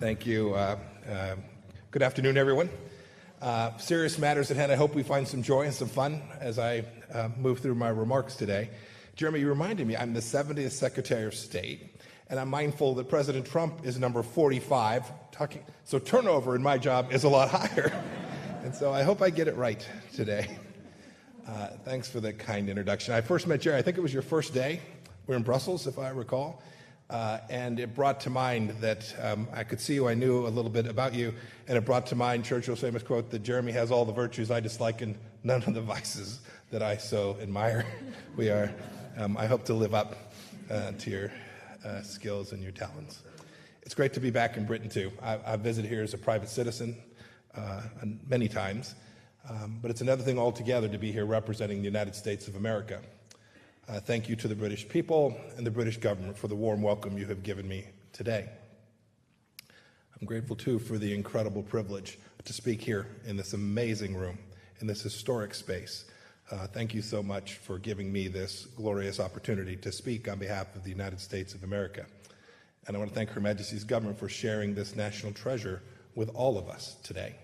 Thank you. Good afternoon, everyone. Serious matters at hand. I hope we find some joy and some fun as I move through my remarks today. Jeremy, you reminded me I'm the 70th Secretary of State, and I'm mindful that President Trump is number 45. So turnover in my job is a lot higher. And so I hope I get it right today. Thanks for the kind introduction. I first met Jerry, I think it was your first day. We're in Brussels, if I recall. And it brought to mind that I could see you, I knew a little bit about you, and it brought to mind Churchill's famous quote that Jeremy has all the virtues I dislike and none of the vices that I so admire. I hope to live up to your skills and your talents. It's great to be back in Britain, too. I've visited here as a private citizen many times, but it's another thing altogether to be here representing the United States of America. Thank you to the British people and the British government for the warm welcome you have given me today. I'm grateful, too, for the incredible privilege to speak here in this amazing room, in this historic space. Thank you so much for giving me this glorious opportunity to speak on behalf of the United States of America. And I want to thank Her Majesty's government for sharing this national treasure with all of us today.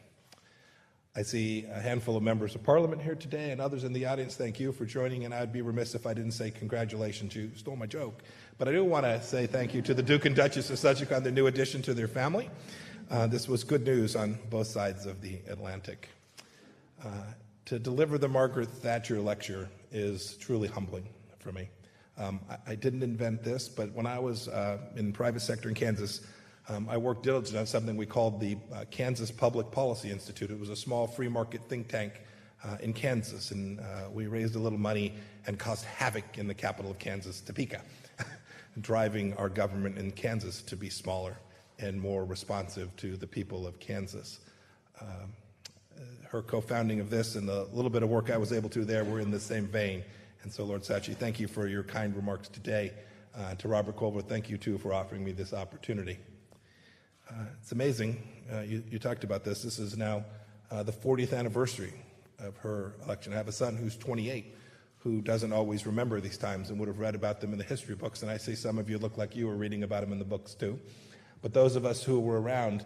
I see a handful of members of Parliament here today and others in the audience. Thank you for joining, and I'd be remiss if I didn't say congratulations. You stole my joke. But I do want to say thank you to the Duke and Duchess of Sussex on their new addition to their family. This was good news on both sides of the Atlantic. To deliver the Margaret Thatcher lecture is truly humbling for me. I didn't invent this, but when I was in the private sector in Kansas, I worked diligently on something we called the Kansas Public Policy Institute. It was a small free market think tank in Kansas, and we raised a little money and caused havoc in the capital of Kansas, Topeka, driving our government in Kansas to be smaller and more responsive to the people of Kansas. Her co-founding of this and the little bit of work I was able to there were in the same vein. And so, Lord Sachi, thank you for your kind remarks today. To Robert Colbert, thank you, too, for offering me this opportunity. It's amazing. You talked about this. This is now the 40th anniversary of her election. I have a son who's 28 who doesn't always remember these times and would have read about them in the history books. And I see some of you look like you were reading about them in the books, too. But those of us who were around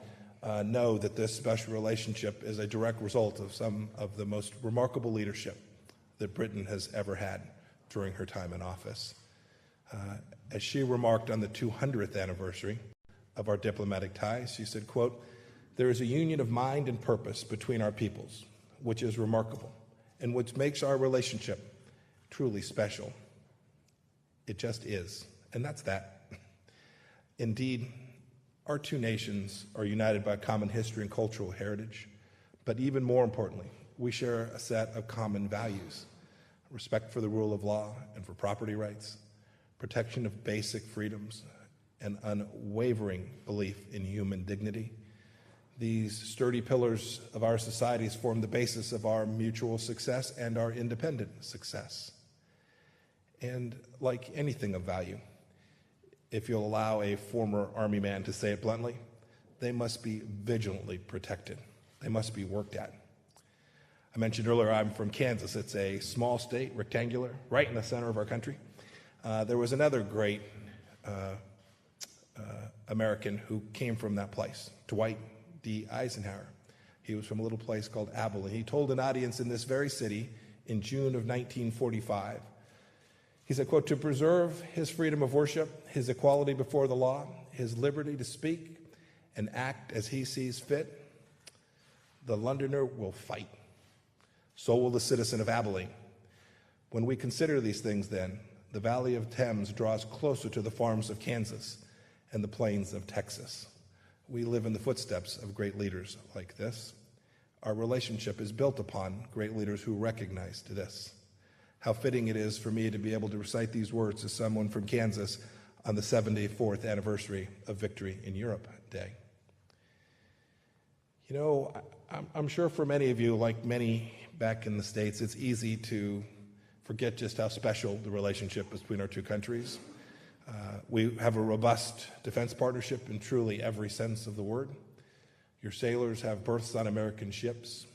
know that this special relationship is a direct result of some of the most remarkable leadership that Britain has ever had during her time in office. As she remarked on the 200th anniversary of our diplomatic ties, she said, quote, "There is a union of mind and purpose between our peoples, which is remarkable, and which makes our relationship truly special. It just is, and that's that. Indeed, our two nations are united by common history and cultural heritage, but even more importantly, we share a set of common values: respect for the rule of law and for property rights, protection of basic freedoms, and unwavering belief in human dignity. These sturdy pillars of our societies form the basis of our mutual success and our independent success. And like anything of value, if you'll allow a former Army man to say it bluntly, they must be vigilantly protected. They must be worked at. I mentioned earlier I'm from Kansas. It's a small state, rectangular, right in the center of our country. There was another great American who came from that place, Dwight D. Eisenhower. He was from a little place called Abilene. He told an audience in this very city in June of 1945, he said, quote, "To preserve his freedom of worship, his equality before the law, his liberty to speak and act as he sees fit, the Londoner will fight. So will the citizen of Abilene. When we consider these things, then, the Valley of Thames draws closer to the farms of Kansas and the plains of Texas. We live in the footsteps of great leaders like this. Our relationship is built upon great leaders who recognized this. How fitting it is for me to be able to recite these words as someone from Kansas on the 74th anniversary of Victory in Europe Day." You know, I'm sure for many of you, like many back in the States, it's easy to forget just how special the relationship between our two countries. We have a robust defense partnership in truly every sense of the word. Your sailors have berths on American ships.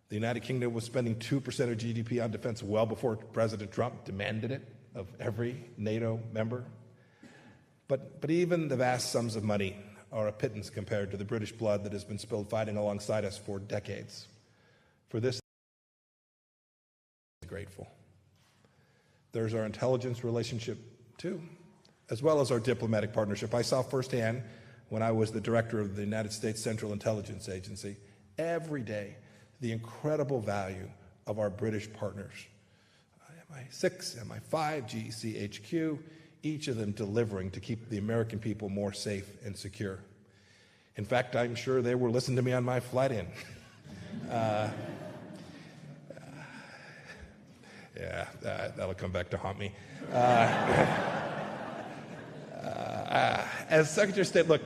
The United Kingdom was spending 2% of GDP on defense well before President Trump demanded it of every NATO member. But even the vast sums of money are a pittance compared to the British blood that has been spilled fighting alongside us for decades. For this, I'm grateful. There's our intelligence relationship, too, as well as our diplomatic partnership. I saw firsthand when I was the director of the United States Central Intelligence Agency, every day, the incredible value of our British partners. MI6, MI5, GCHQ, each of them delivering to keep the American people more safe and secure. In fact, I'm sure they were listening to me on my flight in. Yeah, that'll come back to haunt me. As Secretary of State, look,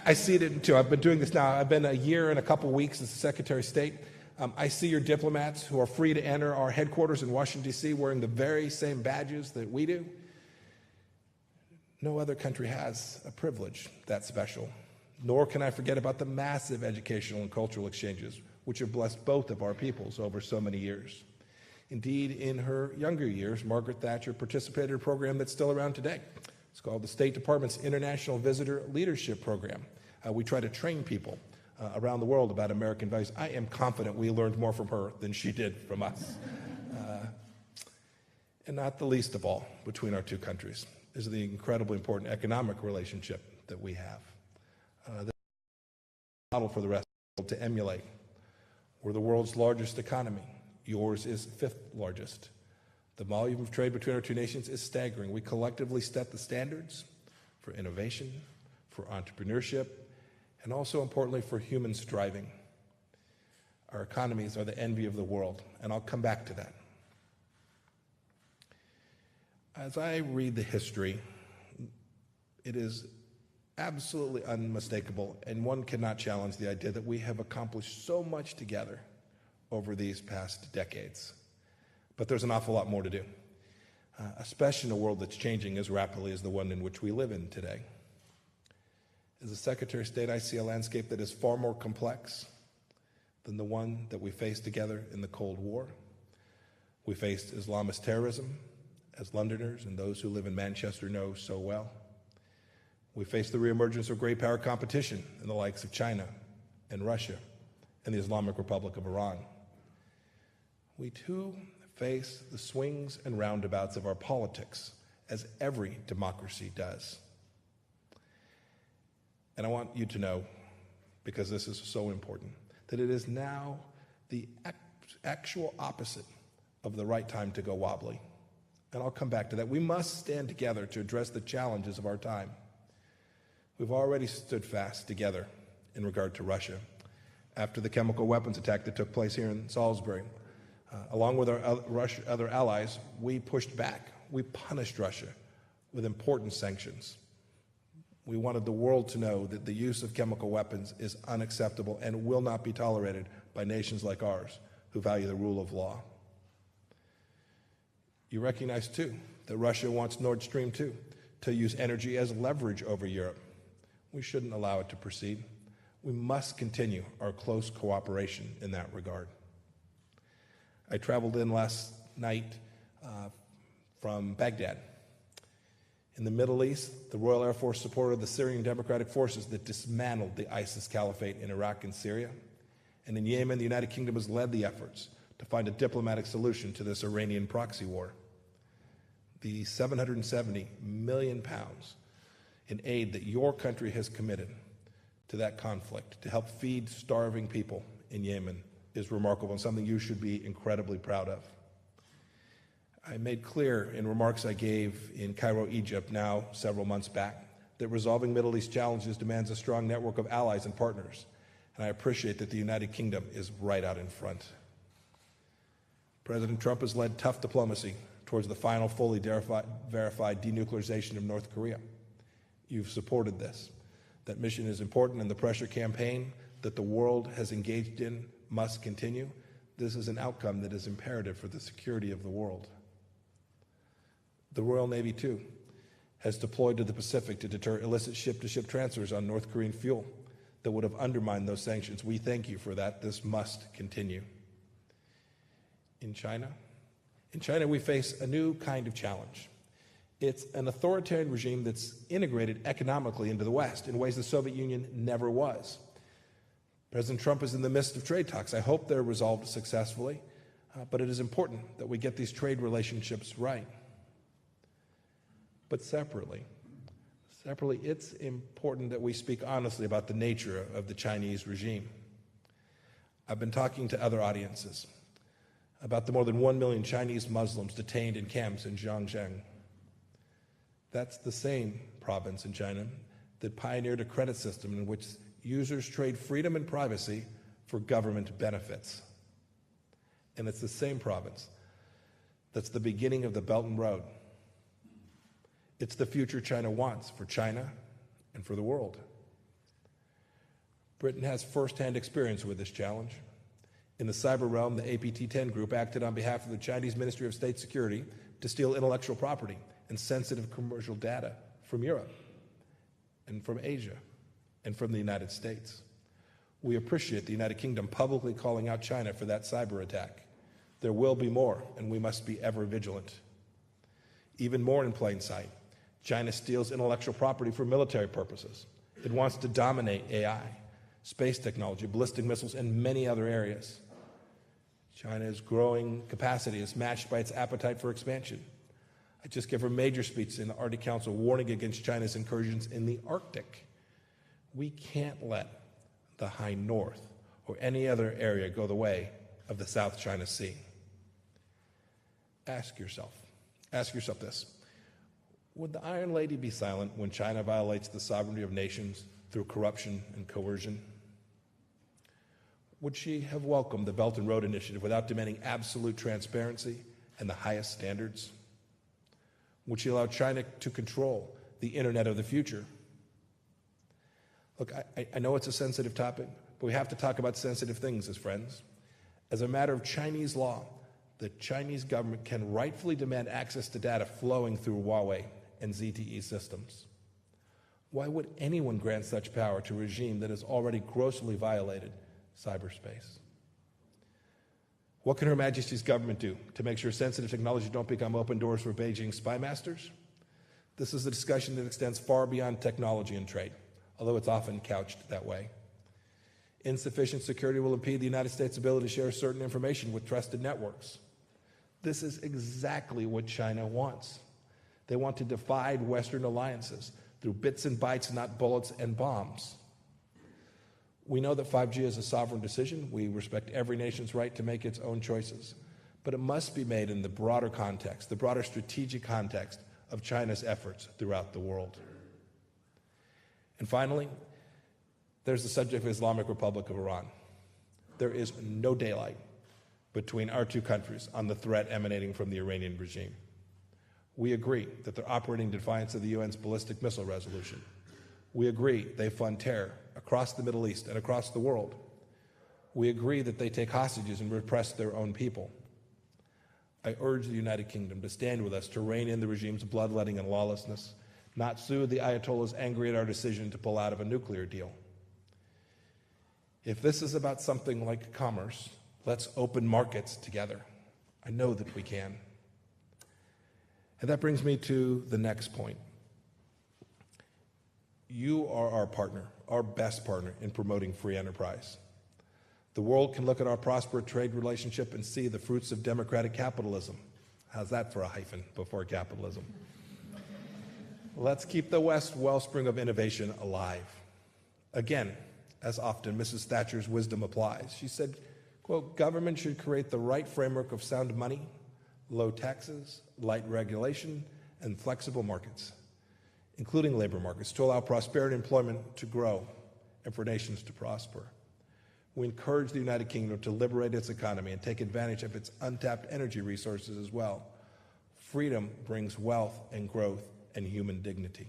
I see it too. I've been doing this now. I've been a year and a couple weeks as Secretary of State. I see your diplomats who are free to enter our headquarters in Washington, D.C., wearing the very same badges that we do. No other country has a privilege that special. Nor can I forget about the massive educational and cultural exchanges which have blessed both of our peoples over so many years. Indeed, in her younger years, Margaret Thatcher participated in a program that's still around today. It's called the State Department's International Visitor Leadership Program. We try to train people around the world about American values. I am confident we learned more from her than she did from us. And not the least of all, between our two countries, is the incredibly important economic relationship that we have. The model for the rest of the world to emulate. We're the world's largest economy. Yours is fifth largest. The volume of trade between our two nations is staggering. We collectively set the standards for innovation, for entrepreneurship, and also importantly for human striving. Our economies are the envy of the world, and I'll come back to that. As I read the history, it is absolutely unmistakable, and one cannot challenge the idea that we have accomplished so much together over these past decades. But there's an awful lot more to do, especially in a world that's changing as rapidly as the one in which we live in today. As a Secretary of State, I see a landscape that is far more complex than the one that we faced together in the Cold War. We faced Islamist terrorism, as Londoners and those who live in Manchester know so well. We faced the reemergence of great power competition in the likes of China and Russia and the Islamic Republic of Iran. We too face the swings and roundabouts of our politics, as every democracy does. And I want you to know, because this is so important, that it is now the actual opposite of the right time to go wobbly. And I'll come back to that. We must stand together to address the challenges of our time. We've already stood fast together in regard to Russia. After the chemical weapons attack that took place here in Salisbury, along with our other allies, we pushed back. We punished Russia with important sanctions. We wanted the world to know that the use of chemical weapons is unacceptable and will not be tolerated by nations like ours who value the rule of law. You recognize, too, that Russia wants Nord Stream 2 to use energy as leverage over Europe. We shouldn't allow it to proceed. We must continue our close cooperation in that regard. I traveled in last night from Baghdad. In the Middle East, the Royal Air Force supported the Syrian Democratic Forces that dismantled the ISIS caliphate in Iraq and Syria. And in Yemen, the United Kingdom has led the efforts to find a diplomatic solution to this Iranian proxy war. The 770 million pounds in aid that your country has committed to that conflict to help feed starving people in Yemen is remarkable and something you should be incredibly proud of. I made clear in remarks I gave in Cairo, Egypt, now several months back, that resolving Middle East challenges demands a strong network of allies and partners, and I appreciate that the United Kingdom is right out in front. President Trump has led tough diplomacy towards the final fully verified denuclearization of North Korea. You've supported this. That mission is important, and the pressure campaign that the world has engaged in must continue. This is an outcome that is imperative for the security of the world. The Royal Navy, too, has deployed to the Pacific to deter illicit ship-to-ship transfers on North Korean fuel that would have undermined those sanctions. We thank you for that. This must continue. In China, we face a new kind of challenge. It's an authoritarian regime that's integrated economically into the West in ways the Soviet Union never was. President Trump is in the midst of trade talks. I hope they're resolved successfully, but it is important that we get these trade relationships right. But separately, it's important that we speak honestly about the nature of the Chinese regime. I've been talking to other audiences about the more than 1 million Chinese Muslims detained in camps in Xinjiang. That's the same province in China that pioneered a credit system in which users trade freedom and privacy for government benefits. And it's the same province that's the beginning of the Belt and Road. It's the future China wants for China and for the world. Britain has firsthand experience with this challenge. In the cyber realm, the APT-10 group acted on behalf of the Chinese Ministry of State Security to steal intellectual property and sensitive commercial data from Europe and from Asia and from the United States. We appreciate the United Kingdom publicly calling out China for that cyber attack. There will be more, and we must be ever vigilant. Even more in plain sight, China steals intellectual property for military purposes. It wants to dominate AI, space technology, ballistic missiles, and many other areas. China's growing capacity is matched by its appetite for expansion. I just gave a major speech in the Arctic Council warning against China's incursions in the Arctic. We can't let the high north or any other area go the way of the South China Sea. Ask yourself this. Would the Iron Lady be silent when China violates the sovereignty of nations through corruption and coercion? Would she have welcomed the Belt and Road Initiative without demanding absolute transparency and the highest standards? Would she allow China to control the Internet of the future? Look, I know it's a sensitive topic, but we have to talk about sensitive things as friends. As a matter of Chinese law, the Chinese government can rightfully demand access to data flowing through Huawei and ZTE systems. Why would anyone grant such power to a regime that has already grossly violated cyberspace? What can Her Majesty's government do to make sure sensitive technology don't become open doors for Beijing spy masters? This is a discussion that extends far beyond technology and trade, although it's often couched that way. Insufficient security will impede the United States' ability to share certain information with trusted networks. This is exactly what China wants. They want to divide Western alliances through bits and bytes, not bullets and bombs. We know that 5G is a sovereign decision. We respect every nation's right to make its own choices. But it must be made in the broader context, the broader strategic context of China's efforts throughout the world. And finally, there's the subject of Islamic Republic of Iran. There is no daylight between our two countries on the threat emanating from the Iranian regime. We agree that they're operating in defiance of the UN's ballistic missile resolution. We agree they fund terror across the Middle East and across the world. We agree that they take hostages and repress their own people. I urge the United Kingdom to stand with us to rein in the regime's bloodletting and lawlessness, not soothe the Ayatollahs angry at our decision to pull out of a nuclear deal. If this is about something like commerce, let's open markets together. I know that we can. And that brings me to the next point. You are our partner, our best partner in promoting free enterprise. The world can look at our prosperous trade relationship and see the fruits of democratic capitalism. How's that for a hyphen before capitalism? Let's keep the West wellspring of innovation alive. Again, as often, Mrs. Thatcher's wisdom applies. She said, quote, government should create the right framework of sound money, low taxes, light regulation, and flexible markets, including labor markets, to allow prosperity and employment to grow and for nations to prosper. We encourage the United Kingdom to liberate its economy and take advantage of its untapped energy resources as well. Freedom brings wealth and growth and human dignity.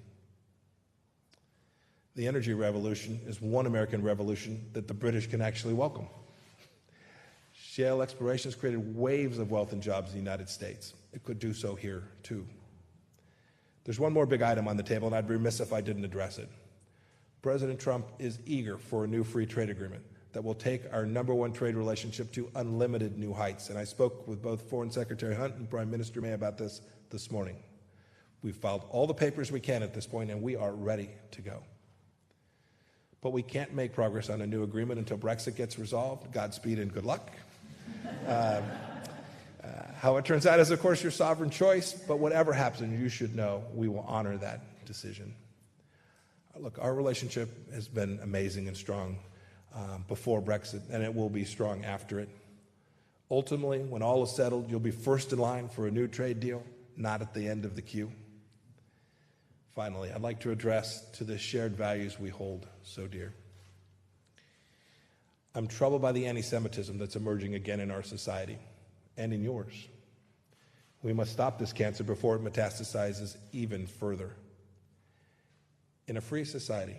The energy revolution is one American revolution that the British can actually welcome. Shale exploration has created waves of wealth and jobs in the United States. It could do so here, too. There's one more big item on the table, and I'd be remiss if I didn't address it. President Trump is eager for a new free trade agreement that will take our #1 trade relationship to unlimited new heights. And I spoke with both Foreign Secretary Hunt and Prime Minister May about this morning. We've filed all the papers we can at this point, and we are ready to go. But we can't make progress on a new agreement until Brexit gets resolved. Godspeed and good luck. How it turns out is, of course, your sovereign choice, but whatever happens, you should know we will honor that decision. Look, our relationship has been amazing and strong before Brexit, and it will be strong after it. Ultimately, when all is settled, you'll be first in line for a new trade deal, not at the end of the queue. Finally, I'd like to address to the shared values we hold so dear. I'm troubled by the anti-Semitism that's emerging again in our society and in yours. We must stop this cancer before it metastasizes even further. In a free society,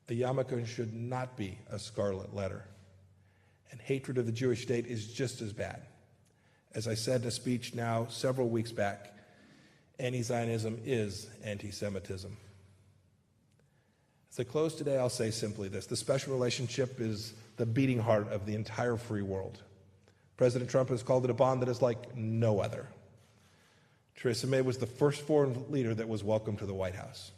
a yarmulke should not be a scarlet letter, and hatred of the Jewish state is just as bad. As I said in a speech now several weeks back, anti-Zionism is anti-Semitism. As I close today, I'll say simply this: the special relationship is the beating heart of the entire free world. President Trump has called it a bond that is like no other. Theresa May was the first foreign leader that was welcomed to the White House.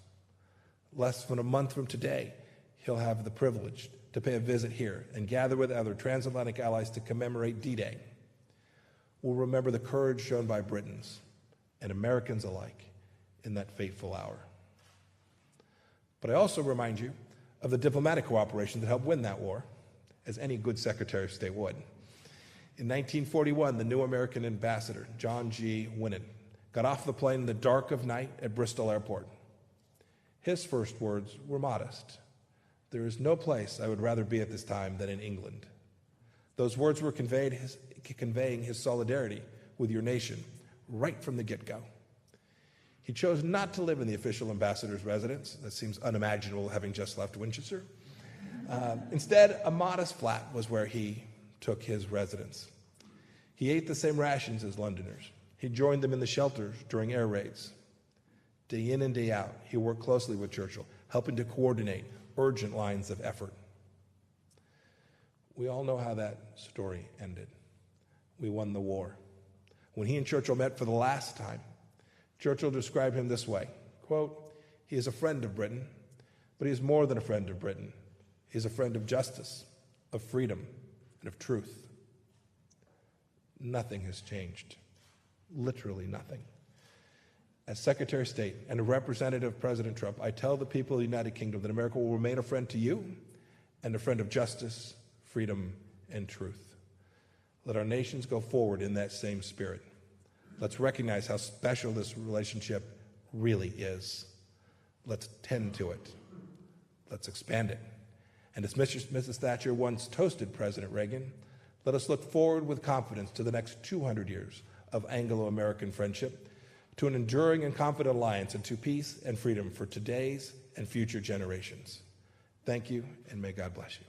Less than a month from today, he'll have the privilege to pay a visit here and gather with other transatlantic allies to commemorate D-Day. We'll remember the courage shown by Britons and Americans alike in that fateful hour. But I also remind you of the diplomatic cooperation that helped win that war, as any good Secretary of State would. In 1941, the new American ambassador, John G. Winnan, got off the plane in the dark of night at Bristol Airport. His first words were modest: "There is no place I would rather be at this time than in England." Those words were conveying his solidarity with your nation right from the get-go. He chose not to live in the official ambassador's residence. That seems unimaginable, having just left Winchester. Instead, a modest flat was where he took his residence. He ate the same rations as Londoners. He joined them in the shelters during air raids. Day in and day out, he worked closely with Churchill, helping to coordinate urgent lines of effort. We all know how that story ended. We won the war. When he and Churchill met for the last time, Churchill described him this way, quote, "He is a friend of Britain, but he is more than a friend of Britain. He is a friend of justice, of freedom, and of truth." Nothing has changed. Literally nothing. As Secretary of State and a representative of President Trump, I tell the people of the United Kingdom that America will remain a friend to you and a friend of justice, freedom, and truth. Let our nations go forward in that same spirit. Let's recognize how special this relationship really is. Let's tend to it. Let's expand it. And as Mrs. Thatcher once toasted President Reagan, let us look forward with confidence to the next 200 years of Anglo-American friendship, to an enduring and confident alliance, and to peace and freedom for today's and future generations. Thank you, and may God bless you.